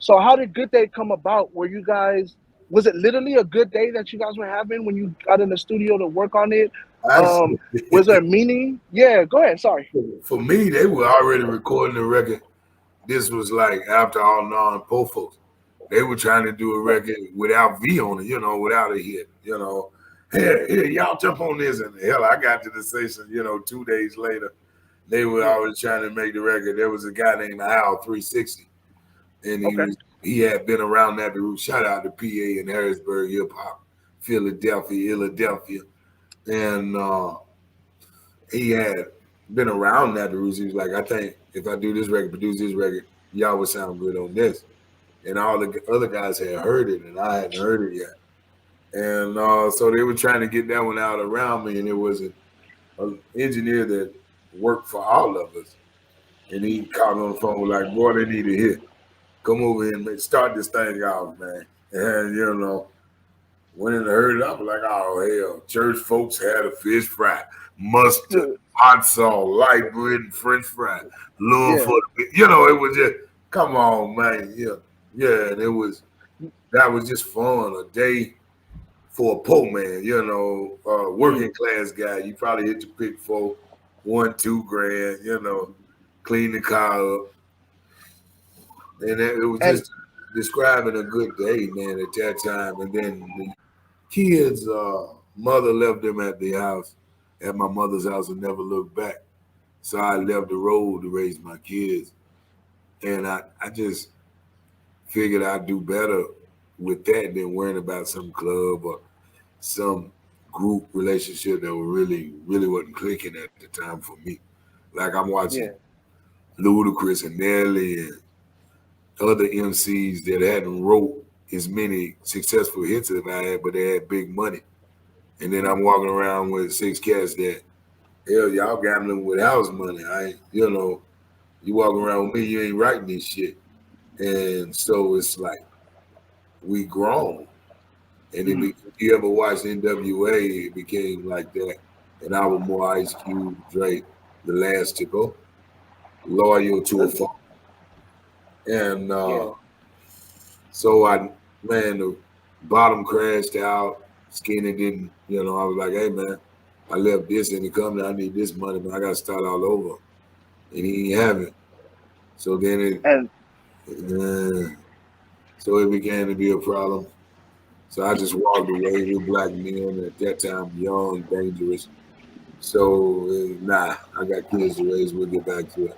So how did Good Day come about? Were you guys, was it literally a good day that you guys were having when you got in the studio to work on it? Actually, Was there a meaning? Yeah, go ahead. Sorry. for me, they were already recording the record. This was like after all non-po folks. They were trying to do a record without V on it, without a hit, Here, y'all jump on this. And hell, I got to the station, 2 days later. They were Yeah. always trying to make the record. There was a guy named Al 360, and Okay. he had been around that route. Shout out to PA and Harrisburg hip hop, Philadelphia, and he had been around that route. He was like, I think if I do this record, produce this record, y'all would sound good on this. And all the other guys had heard it, and I hadn't heard it yet. And so they were trying to get that one out around me, and it was an engineer that worked for all of us. And he called on the phone like, boy, they need a hit. Come over here and start this thing off, man. And, went in and heard it up like, oh, hell, church folks had a fish fry, mustard, hot sauce, light bread, and French fry. Love for the, it was just, come on, man. Yeah, and that was just fun. A day for a poor man, working class guy. You probably hit your pick for $1-2 grand, clean the car up. And it was just describing a good day, man, at that time. And then the kids, mother left them at the house, at my mother's house, and never looked back. So I left the road to raise my kids. And I just figured I'd do better with that than worrying about some club or some group relationship that really wasn't clicking at the time for me. Like I'm watching Ludacris and Nelly and other MCs that hadn't wrote as many successful hits as I had, but they had big money. And then I'm walking around with 6 cats that, hell, y'all gambling with house money. You walking around with me, you ain't writing this shit. And so it's like, we grown. And if you ever watched NWA, it became like that. And I was more Ice Cube, Drake, the last to go, loyal to a fault. And so the bottom crashed out. Skinny didn't, I was like, hey, man, I left this in the company. I need this money, but I got to start all over. And he ain't have it. So then so it began to be a problem. So I just walked away with black men at that time, young, dangerous. So, I got kids to raise. We'll get back to it.